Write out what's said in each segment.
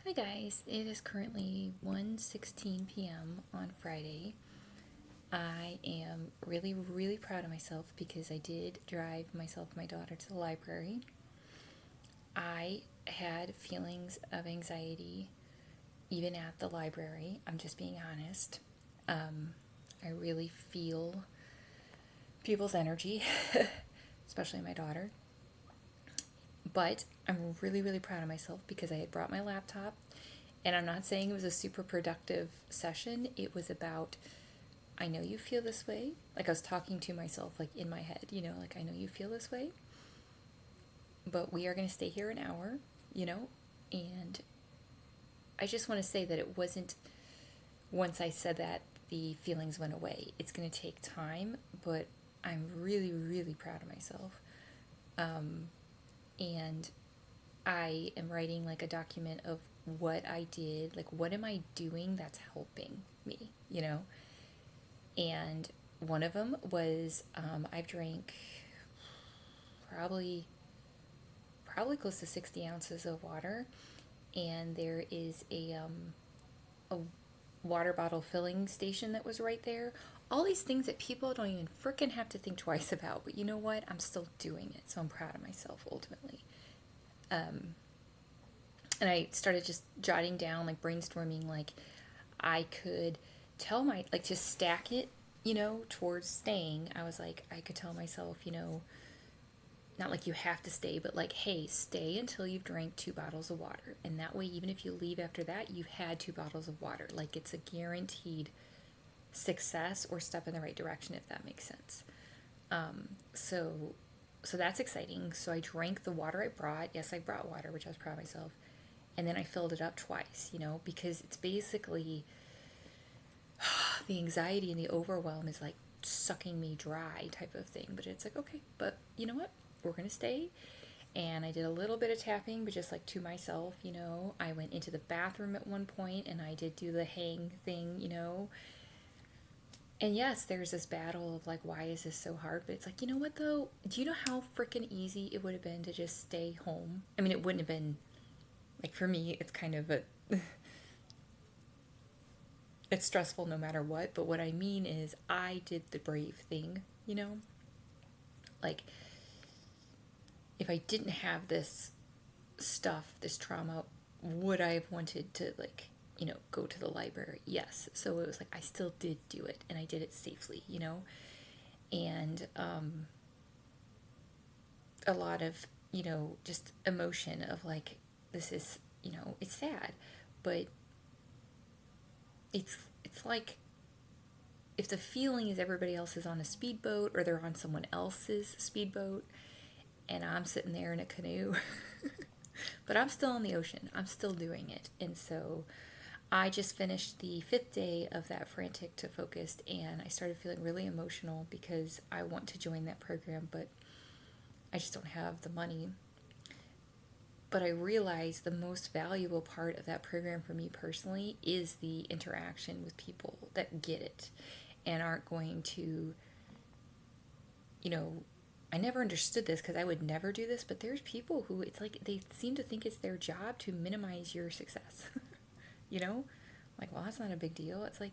Hi guys, it is currently 1:16 p.m. on Friday. I am really proud of myself because I did drive myself and my daughter to the library. I had feelings of anxiety even at the library. I'm just being honest. I really feel people's energy, especially my daughter. But I'm really proud of myself because I had brought my laptop. And I'm not saying it was a super productive session. It was about, I know you feel this way. Like I was talking to myself, like in my head, like I know you feel this way, but we are going to stay here an hour, you know? And I just want to say that it wasn't, once I said that, the feelings went away. It's going to take time, but I'm really proud of myself. And I am writing like a document of what I did, like what am I doing that's helping me. And one of them was I've drank probably close to 60 ounces of water, and there is a water bottle filling station that was right there. All these things that people don't even freaking have to think twice about, but you know what? I'm still doing it, so I'm proud of myself ultimately. And I started just jotting down, like brainstorming, like I could tell like to stack it, towards staying. I was like, I could tell myself, not like you have to stay, but like, hey, stay until you've drank 2 bottles of water. And that way, even if you leave after that, you've had 2 bottles of water. Like it's a guaranteed success or step in the right direction, if that makes sense. So so that's exciting. So I drank the water I brought. Yes, I brought water, which I was proud of myself. And then I filled it up twice, because it's basically the anxiety and the overwhelm is like sucking me dry type of thing. But it's like, okay, but you know what? We're going to stay. And I did a little bit of tapping, but just like to myself, I went into the bathroom at one point and I did do the hang thing. And yes, there's this battle of like, why is this so hard? But it's like, you know what though? Do you know how freaking easy it would have been to just stay home? I mean, it wouldn't have been, like for me, it's kind of a it's stressful no matter what, but what I mean is I did the brave thing. Like if I didn't have this stuff, this trauma, would I have wanted to like, go to the library? Yes. So it was like I still did do it and I did it safely. And a lot of, just emotion of like this is, it's sad, but it's like if the feeling is everybody else is on a speedboat or they're on someone else's speedboat and I'm sitting there in a canoe, but I'm still in the ocean. I'm still doing it. And so I just finished the 5th day of that Frantic to Focused and I started feeling really emotional because I want to join that program, but I just don't have the money. But I realized the most valuable part of that program for me personally is the interaction with people that get it and aren't going to, you know, I never understood this because I would never do this, but there's people who it's like they seem to think it's their job to minimize your success. you know? Like, well, that's not a big deal. It's like,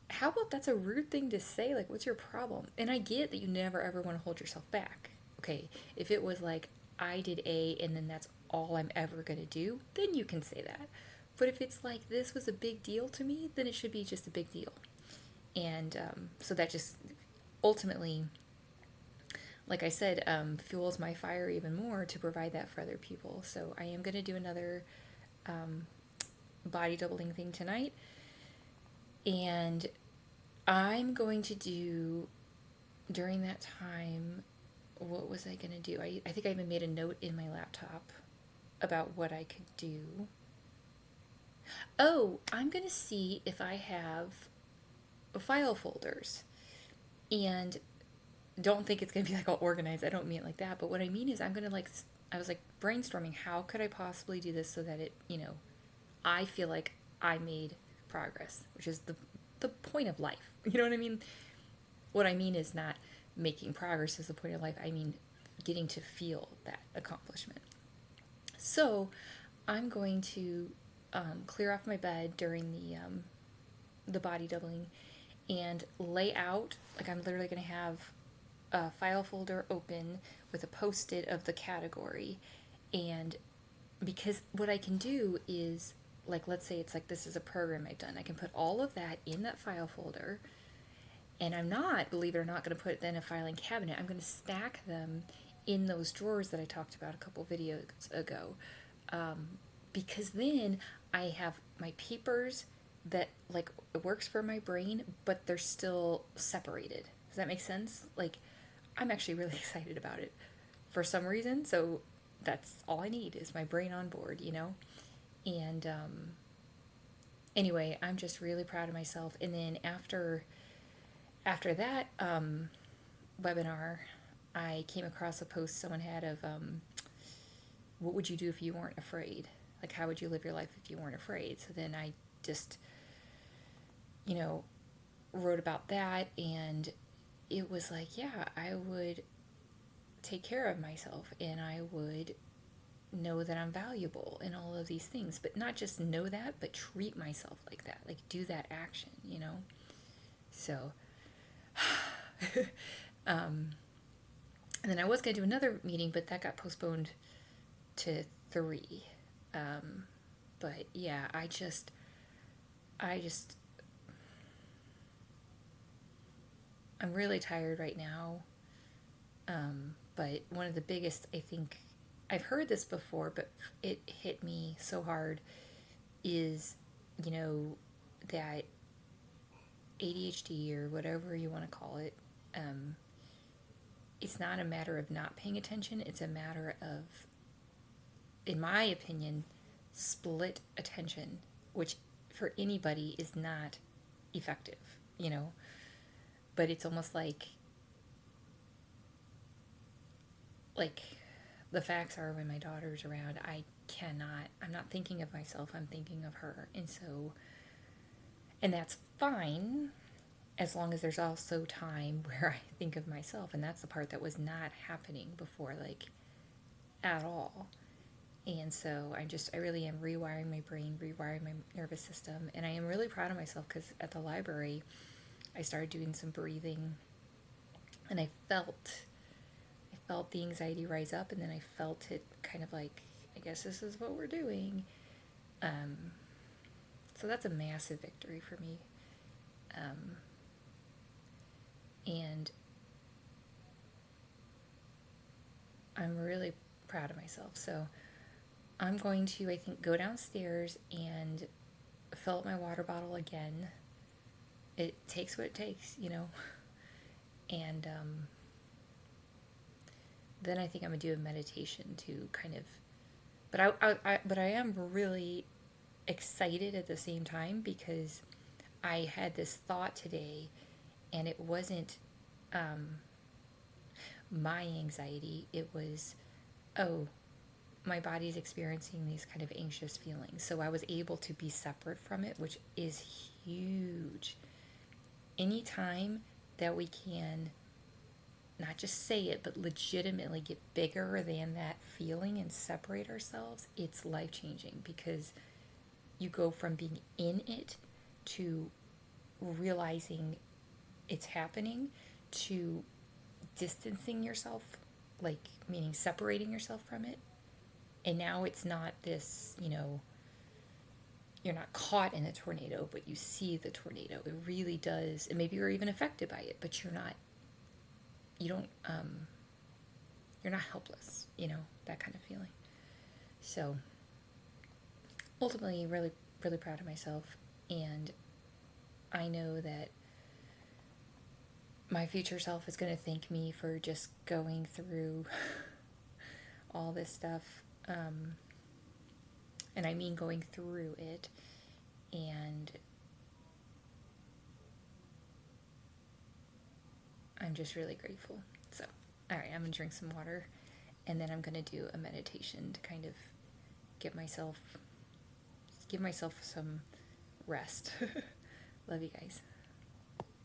how about that's a rude thing to say? Like, what's your problem? And I get that you never ever want to hold yourself back. Okay, if it was like, I did A and then that's all I'm ever going to do, then you can say that. But if it's like, this was a big deal to me, then it should be just a big deal. And so that just ultimately, like I said, fuels my fire even more to provide that for other people. So I am going to do another body doubling thing tonight. And I'm going to do, during that time, what was I going to do? I think I even made a note in my laptop about what I could do. Oh, I'm going to see if I have file folders. And don't think it's going to be like all organized. I don't mean it like that. But what I mean is I'm going to like, I was like brainstorming how could I possibly do this so that it, I feel like I made progress, which is the point of life. You know what I mean? What I mean is not making progress is the point of life. I mean getting to feel that accomplishment. So I'm going to clear off my bed during the body doubling and lay out, like I'm literally going to have a file folder open with a post-it of the category. And because what I can do is, like, let's say it's like this is a program I've done, I can put all of that in that file folder, and I'm not, believe it or not, going to put it in a filing cabinet. I'm going to stack them in those drawers that I talked about a couple videos ago, because then I have my papers that, like, it works for my brain, but they're still separated. Does that make sense? Like, I'm actually really excited about it for some reason. So that's all I need is my brain on board, you know? And anyway, I'm just really proud of myself. And then after that webinar, I came across a post someone had of what would you do if you weren't afraid? Like, how would you live your life if you weren't afraid? So then I just, you know, wrote about that, and it was like, yeah, I would take care of myself, and I would know that I'm valuable and all of these things, but not just know that, but treat myself like that, like do that action, you know? So, and then I was going to do another meeting, but that got postponed to 3. But yeah, I just, I'm really tired right now. But one of the biggest, I think, I've heard this before, but it hit me so hard, is, you know, that ADHD or whatever you want to call it, it's not a matter of not paying attention. It's a matter of, in my opinion, split attention, which for anybody is not effective, you know? But it's almost like the facts are, when my daughter's around, I'm not thinking of myself, I'm thinking of her. And that's fine, as long as there's also time where I think of myself. And that's the part that was not happening before, like, at all. And so I really am rewiring my brain, rewiring my nervous system. And I am really proud of myself, because at the library, I started doing some breathing, and I felt the anxiety rise up, and then I felt it kind of like, I guess this is what we're doing. So that's a massive victory for me. And I'm really proud of myself. So I'm going to, I think, go downstairs and fill up my water bottle again. It takes what it takes, you know. And then I think I'm gonna do a meditation to kind of, but I am really excited at the same time, because I had this thought today, and it wasn't my anxiety. It was, oh, my body's experiencing these kind of anxious feelings. So I was able to be separate from it, which is huge. Anytime that we can not just say it, but legitimately get bigger than that feeling and separate ourselves, it's life-changing, because you go from being in it to realizing it's happening, to distancing yourself, like, meaning separating yourself from it. And now it's not this, you know, you're not caught in a tornado, but you see the tornado. It really does, and maybe you're even affected by it, but you're not helpless, you know, that kind of feeling. So ultimately, really, really proud of myself. And I know that my future self is going to thank me for just going through all this stuff. And I mean going through it. And I'm just really grateful. So, all right, I'm going to drink some water, and then I'm going to do a meditation to kind of give myself some rest. Love you guys.